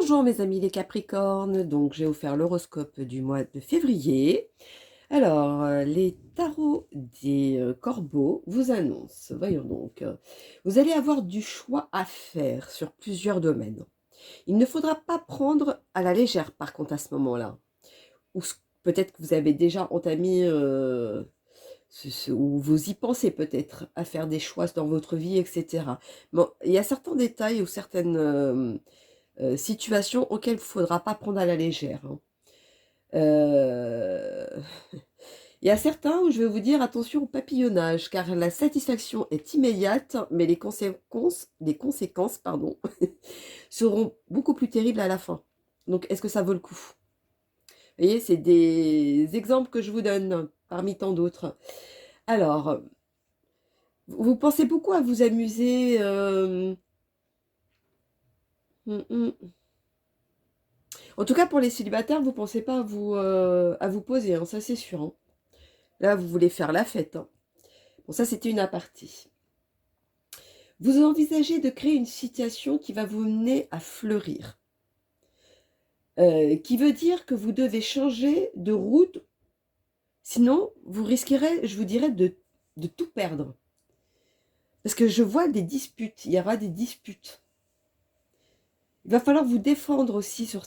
Bonjour mes amis les Capricornes, donc j'ai offert l'horoscope du mois de février. Alors, les tarots des corbeaux vous annoncent, voyons donc, vous allez avoir du choix à faire sur plusieurs domaines. Il ne faudra pas prendre à la légère par contre à ce moment-là, ou peut-être que vous avez déjà entamé, ou vous y pensez peut-être à faire des choix dans votre vie, etc. Bon, il y a certains détails ou certaines situations auxquelles il ne faudra pas prendre à la légère, hein. Euh, Il y a certains où je vais vous dire attention au papillonnage, car la satisfaction est immédiate, mais les conséquences pardon, seront beaucoup plus terribles à la fin. Donc, est-ce que ça vaut le coup? Vous voyez, c'est des exemples que je vous donne parmi tant d'autres. Alors, vous pensez beaucoup à vous amuser. Hum, hum. En tout cas, pour les célibataires, vous pensez pas à vous poser, hein, ça c'est sûr, hein. Là, vous voulez faire la fête, hein. Bon, ça, c'était une aparté. Vous envisagez de créer une situation qui va vous mener à fleurir. Qui veut dire que vous devez changer de route, sinon vous risquerez, je vous dirais, de tout perdre. Parce que je vois des disputes, il y aura des disputes. Il va falloir vous défendre aussi il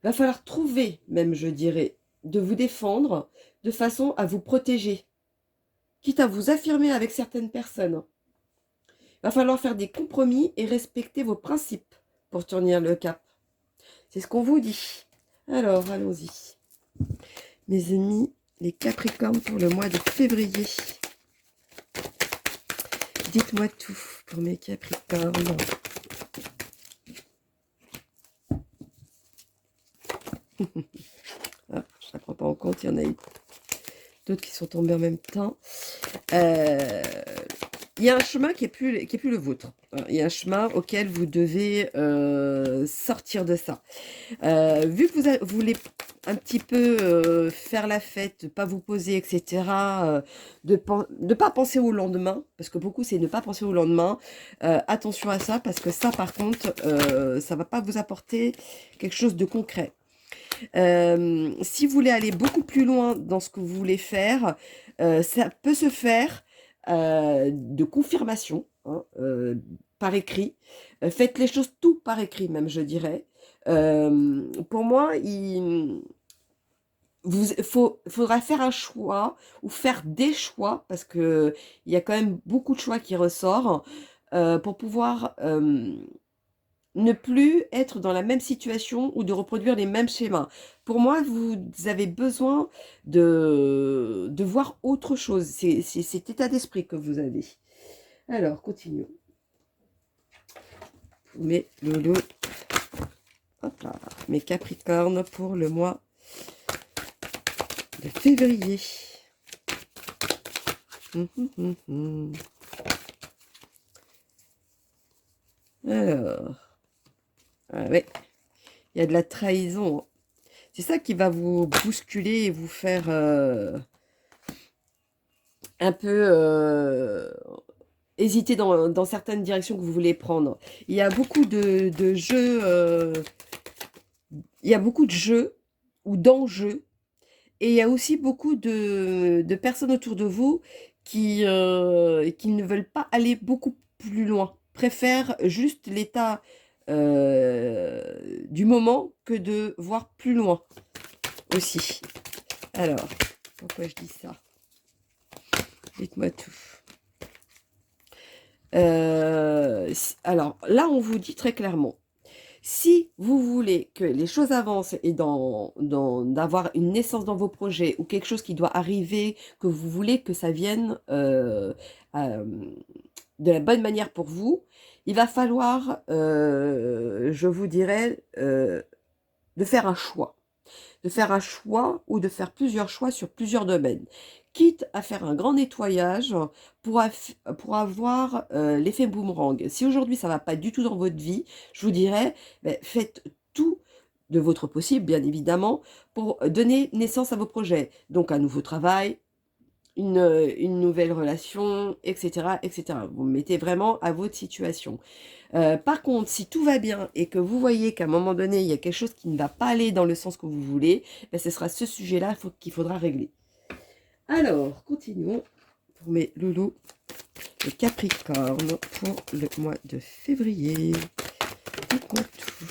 va falloir trouver, même je dirais, de vous défendre de façon à vous protéger, quitte à vous affirmer avec certaines personnes. Il va falloir faire des compromis et respecter vos principes pour tenir le cap. C'est ce qu'on vous dit. Alors, allons-y. Mes amis, les Capricornes pour le mois de février. Dites-moi tout pour mes Capricornes. Ah, je ne la prends pas en compte, il y en a eu d'autres qui sont tombés en même temps. Il y a un chemin qui est plus le vôtre. Il y a un chemin auquel vous devez sortir de ça. Vu que vous voulez un petit peu faire la fête, pas vous poser, etc., de ne pas penser au lendemain, parce que beaucoup c'est ne pas penser au lendemain. Attention à ça, parce que ça par contre, ça va pas vous apporter quelque chose de concret. Si vous voulez aller beaucoup plus loin dans ce que vous voulez faire, ça peut se faire de confirmation, hein, par écrit. Faites les choses tout par écrit même, je dirais. Pour moi, faudra faire un choix ou faire des choix parce que il y a quand même beaucoup de choix qui ressortent pour pouvoir ne plus être dans la même situation ou de reproduire les mêmes schémas. Pour moi, vous avez besoin de voir autre chose. C'est cet état d'esprit que vous avez. Alors, continuons. Mes loulous. Hop là. Mes Capricornes pour le mois de février. Alors. Ah ouais. Il y a de la trahison. C'est ça qui va vous bousculer et vous faire un peu hésiter dans certaines directions que vous voulez prendre. Il y a beaucoup de jeux, il y a beaucoup de jeux ou d'enjeux, et il y a aussi beaucoup de personnes autour de vous qui ne veulent pas aller beaucoup plus loin, préfèrent juste l'état du moment que de voir plus loin aussi. Alors, pourquoi je dis ça? Dites-moi tout. Alors là, on vous dit très clairement, si vous voulez que les choses avancent et d'avoir une naissance dans vos projets ou quelque chose qui doit arriver, que vous voulez que ça vienne de la bonne manière pour vous, il va falloir, je vous dirais, de faire un choix. De faire un choix ou de faire plusieurs choix sur plusieurs domaines. Quitte à faire un grand nettoyage pour avoir l'effet boomerang. Si aujourd'hui ça ne va pas du tout dans votre vie, je vous dirais, faites tout de votre possible, bien évidemment, pour donner naissance à vos projets. Donc un nouveau travail, une nouvelle relation, etc., etc. Vous me mettez vraiment à votre situation. Par contre, si tout va bien et que vous voyez qu'à un moment donné, il y a quelque chose qui ne va pas aller dans le sens que vous voulez, ben, ce sera ce sujet-là qu'il faudra régler. Alors, continuons pour mes loulous. Le Capricorne pour le mois de février. Dites-moi tout.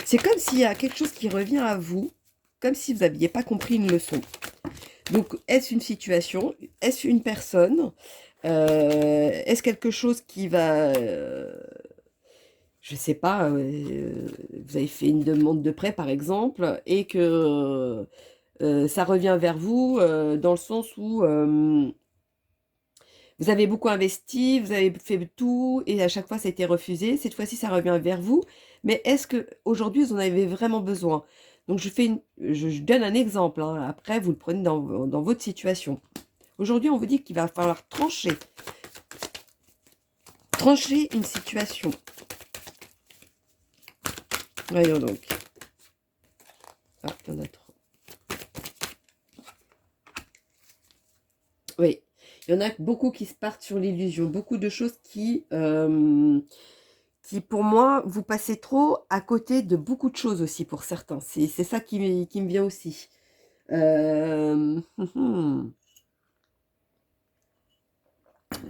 C'est comme s'il y a quelque chose qui revient à vous, comme si vous n'aviez pas compris une leçon. Donc, est-ce une situation? Est-ce une personne? Est-ce quelque chose qui va... je sais pas, vous avez fait une demande de prêt, par exemple, et que ça revient vers vous dans le sens où vous avez beaucoup investi, vous avez fait tout, et à chaque fois, ça a été refusé. Cette fois-ci, ça revient vers vous. Mais est-ce qu'aujourd'hui, vous en avez vraiment besoin? Donc, je donne un exemple. Hein. Après, vous le prenez dans votre situation. Aujourd'hui, on vous dit qu'il va falloir trancher. Trancher une situation. Voyons donc. Ah, il y en a trop. Oui. Il y en a beaucoup qui se partent sur l'illusion. Beaucoup de choses qui, pour moi, vous passez trop à côté de beaucoup de choses aussi pour certains. C'est ça qui me vient aussi. Je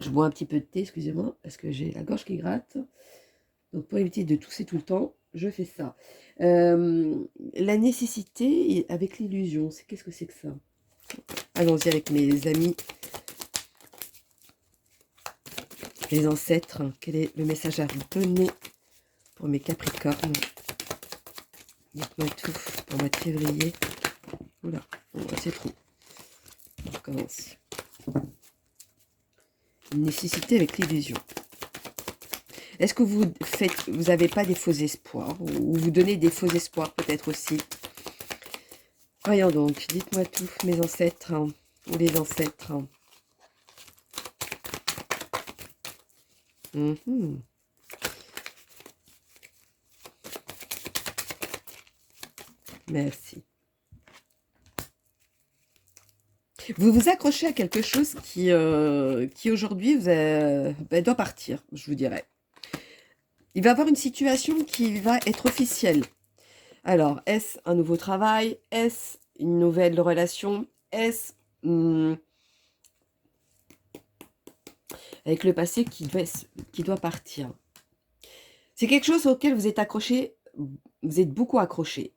bois un petit peu de thé, excusez-moi, parce que j'ai la gorge qui gratte. Donc, pour éviter de tousser tout le temps, je fais ça. La nécessité avec l'illusion, qu'est-ce que c'est que ça? Allons-y avec mes amis. Les ancêtres, quel est le message à vous donner pour mes Capricornes? Dites-moi tout pour le mois de février. Oula, c'est trop. On recommence. Une nécessité avec l'illusion. Est-ce que vous n'avez pas des faux espoirs ou vous donnez des faux espoirs peut-être aussi? Voyons donc, dites-moi tout, mes ancêtres ou les ancêtres. Merci. Vous vous accrochez à quelque chose qui aujourd'hui doit partir, je vous dirais. Il va y avoir une situation qui va être officielle. Alors, est-ce un nouveau travail? Est-ce une nouvelle relation? Est-ce avec le passé qui doit partir? C'est quelque chose auquel vous êtes accroché, vous êtes beaucoup accroché.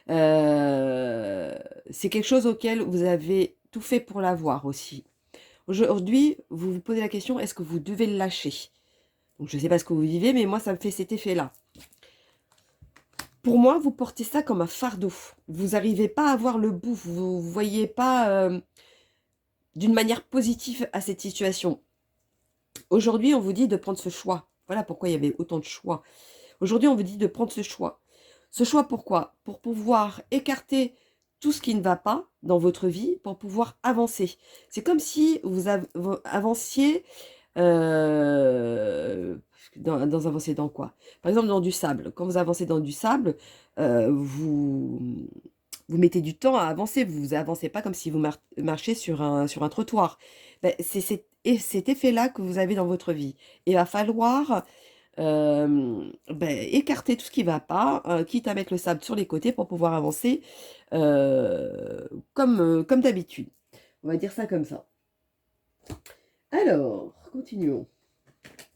C'est quelque chose auquel vous avez tout fait pour l'avoir aussi. Aujourd'hui, vous vous posez la question, est-ce que vous devez le lâcher? Donc, je ne sais pas ce que vous vivez, mais moi, ça me fait cet effet-là. Pour moi, vous portez ça comme un fardeau. Vous n'arrivez pas à voir le bout. Vous ne voyez pas d'une manière positive à cette situation. Aujourd'hui, on vous dit de prendre ce choix. Voilà pourquoi il y avait autant de choix. Aujourd'hui, on vous dit de prendre ce choix. Ce choix, pourquoi? Pour pouvoir écarter tout ce qui ne va pas dans votre vie, pour pouvoir avancer. C'est comme si vous avanciez... avancer dans quoi? Par exemple, dans du sable. Quand vous avancez dans du sable, vous mettez du temps à avancer. Vous n'avancez pas comme si vous marchiez sur un trottoir. Ben, c'est cet effet-là que vous avez dans votre vie. Il va falloir écarter tout ce qui ne va pas, quitte à mettre le sable sur les côtés pour pouvoir avancer comme d'habitude. On va dire ça comme ça. Alors, continuons.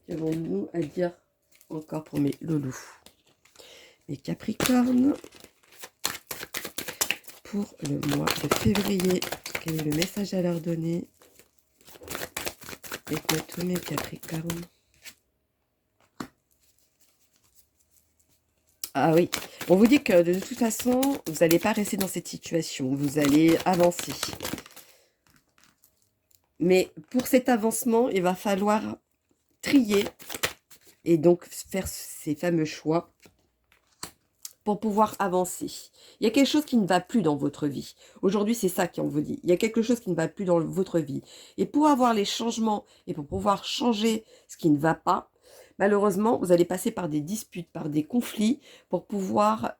Qu'avons-nous à dire encore pour mes loulous? Les Capricornes. Pour le mois de février, quel est le message à leur donner? Dites-moi tous mes Capricornes. Ah oui, on vous dit que de toute façon, vous n'allez pas rester dans cette situation. Vous allez avancer. Mais pour cet avancement, il va falloir trier et donc faire ces fameux choix pour pouvoir avancer. Il y a quelque chose qui ne va plus dans votre vie. Aujourd'hui, c'est ça qu'on vous dit. Il y a quelque chose qui ne va plus dans votre vie. Et pour avoir les changements et pour pouvoir changer ce qui ne va pas, malheureusement, vous allez passer par des disputes, par des conflits pour pouvoir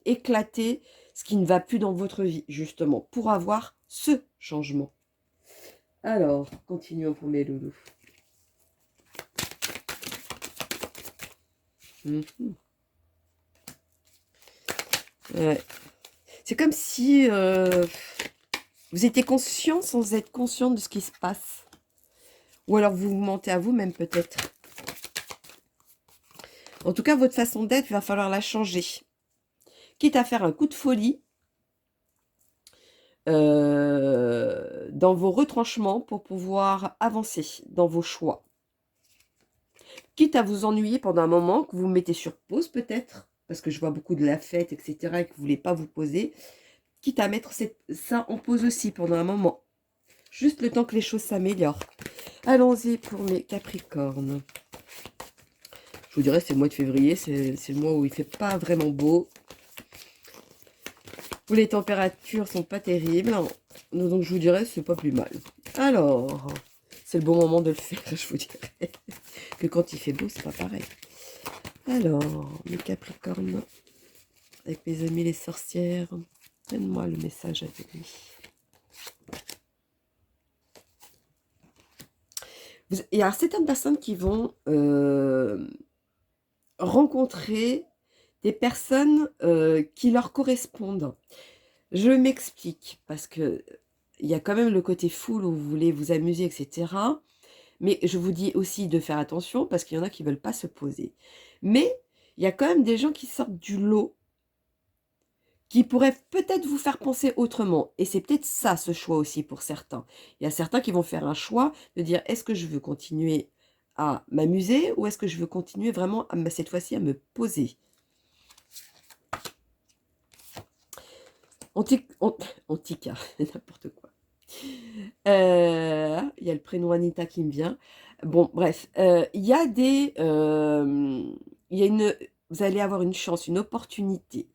éclater ce qui ne va plus dans votre vie, justement, pour avoir ce changement. Alors, continuons pour mes loulous. Ouais. C'est comme si vous étiez conscient sans être conscient de ce qui se passe. Ou alors vous vous mentez à vous-même peut-être. En tout cas, votre façon d'être, il va falloir la changer. Quitte à faire un coup de folie dans vos retranchements pour pouvoir avancer dans vos choix. Quitte à vous ennuyer pendant un moment, que vous mettez sur pause peut-être, parce que je vois beaucoup de la fête, etc., et que vous ne voulez pas vous poser. Quitte à mettre ça en pause aussi pendant un moment. Juste le temps que les choses s'améliorent. Allons-y pour mes Capricornes. Je vous dirais, c'est le mois de février, c'est le mois où il ne fait pas vraiment beau. Où les températures sont pas terribles. Donc je vous dirais, c'est pas plus mal. Alors, c'est le bon moment de le faire, je vous dirais. Que quand il fait beau, c'est pas pareil. Alors, mes Capricornes, avec mes amis les sorcières, donne-moi le message à venir. Il y a certaines personnes qui vont rencontrer des personnes qui leur correspondent. Je m'explique, parce que il y a quand même le côté full où vous voulez vous amuser, etc. Mais je vous dis aussi de faire attention, parce qu'il y en a qui ne veulent pas se poser. Mais il y a quand même des gens qui sortent du lot, qui pourraient peut-être vous faire penser autrement. Et c'est peut-être ça, ce choix aussi pour certains. Il y a certains qui vont faire un choix de dire, est-ce que je veux continuer à m'amuser ou est-ce que je veux continuer vraiment, cette fois-ci, à me poser? Antica, n'importe quoi. Il y a le prénom Anita qui me vient. Bon, bref, il y a vous allez avoir une chance, une opportunité,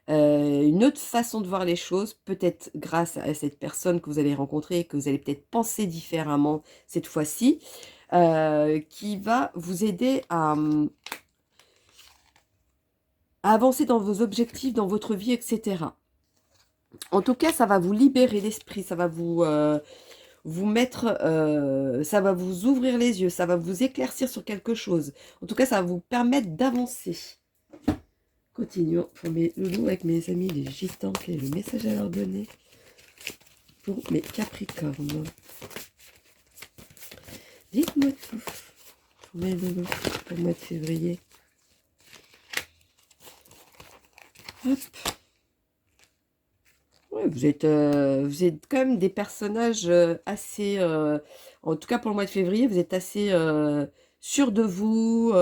une autre façon de voir les choses, peut-être grâce à cette personne que vous allez rencontrer, que vous allez peut-être penser différemment cette fois-ci, qui va vous aider à avancer dans vos objectifs, dans votre vie, etc. En tout cas, ça va vous libérer l'esprit, ça va vous mettre, ça va vous ouvrir les yeux, ça va vous éclaircir sur quelque chose. En tout cas, ça va vous permettre d'avancer. Continuons pour mes loulous avec mes amis les gitans. Quel est le message à leur donner pour mes Capricornes? Dites-moi tout pour mes loulous pour le mois de février. Hop. Ouais, vous êtes quand même des personnages assez... en tout cas, pour le mois de février, vous êtes assez sûrs de vous.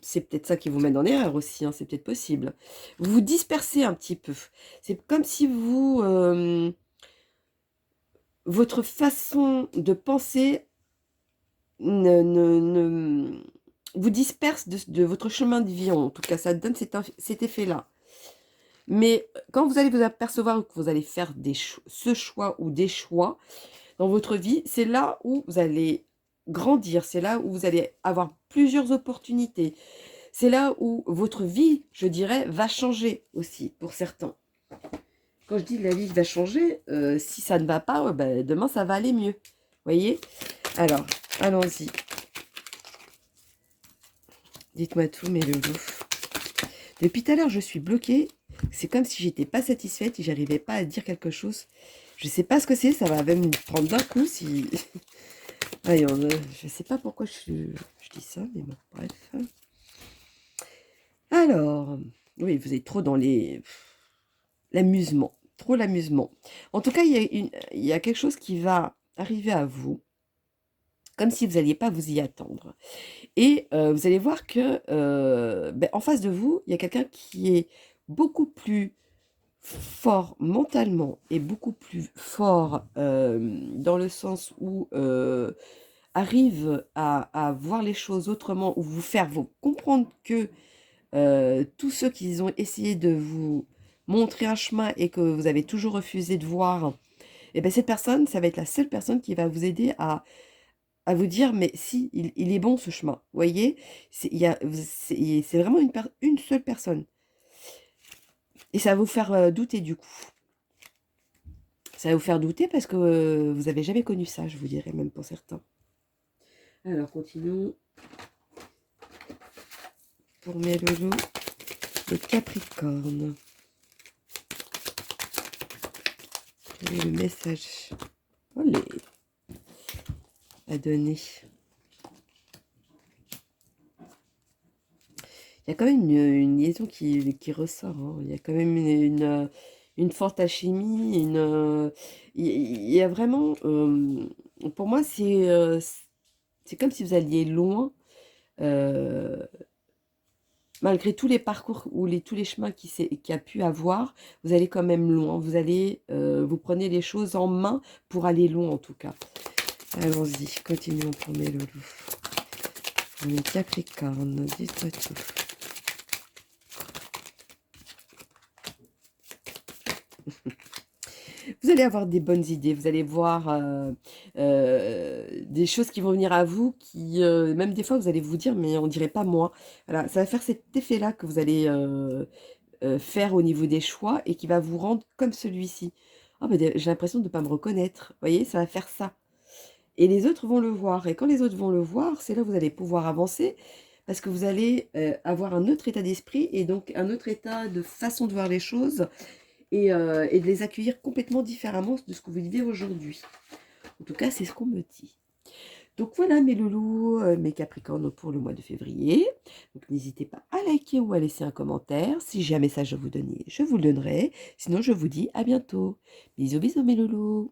C'est peut-être ça qui vous mène en erreur aussi, hein, c'est peut-être possible. Vous vous dispersez un petit peu. C'est comme si vous... votre façon de penser vous disperse de votre chemin de vie. En tout cas, ça donne cet effet-là. Mais quand vous allez vous apercevoir que vous allez faire ce choix ou des choix dans votre vie, c'est là où vous allez grandir, c'est là où vous allez avoir plusieurs opportunités. C'est là où votre vie, je dirais, va changer aussi pour certains. Quand je dis la vie va changer, si ça ne va pas, ben, demain ça va aller mieux. Voyez? Alors, allons-y. Dites-moi tout, mes loulous. Depuis tout à l'heure, je suis bloquée. C'est comme si j'étais pas satisfaite et j'arrivais pas à dire quelque chose. Je sais pas ce que c'est, ça va même me prendre d'un coup si... Allez, je sais pas pourquoi je dis ça, mais bon, bref. Alors, oui, vous êtes trop dans l'amusement, trop l'amusement. En tout cas, il y a quelque chose qui va arriver à vous, comme si vous n'alliez pas vous y attendre. Et vous allez voir que en face de vous, il y a quelqu'un qui est beaucoup plus fort mentalement et beaucoup plus fort dans le sens où arrive à voir les choses autrement, ou vous faire comprendre que tous ceux qui ont essayé de vous montrer un chemin et que vous avez toujours refusé de voir, et bien cette personne, ça va être la seule personne qui va vous aider à vous dire, mais si, il est bon ce chemin, vous voyez, c'est vraiment une seule personne. Et ça va vous faire douter du coup. Ça va vous faire douter parce que vous n'avez jamais connu ça, je vous dirais, même pour certains. Alors, continuons. Pour mes loulous, le Capricorne. Quel est le message à donner? Il y a quand même une liaison qui ressort. Hein. Il y a quand même une forte alchimie. Il y a vraiment... pour moi, c'est comme si vous alliez loin. Malgré tous les parcours ou tous les chemins qu'il y a pu avoir, vous allez quand même loin. Vous prenez les choses en main pour aller loin en tout cas. Allons-y, continuons pour mes loulous. Pour mes Capricornes, dites-moi tout. Vous allez avoir des bonnes idées, vous allez voir des choses qui vont venir à vous, qui même des fois vous allez vous dire mais on dirait pas moi. Voilà, ça va faire cet effet-là que vous allez faire au niveau des choix et qui va vous rendre comme celui-ci. Ah bah, j'ai l'impression de ne pas me reconnaître. Vous voyez, ça va faire ça. Et les autres vont le voir. Et quand les autres vont le voir, c'est là que vous allez pouvoir avancer parce que vous allez avoir un autre état d'esprit et donc un autre état de façon de voir les choses et de les accueillir complètement différemment de ce que vous vivez aujourd'hui. En tout cas, c'est ce qu'on me dit. Donc voilà mes loulous, mes capricornes pour le mois de février. Donc n'hésitez pas à liker ou à laisser un commentaire. Si j'ai un message à vous donner, je vous le donnerai. Sinon, je vous dis à bientôt. Bisous, bisous mes loulous.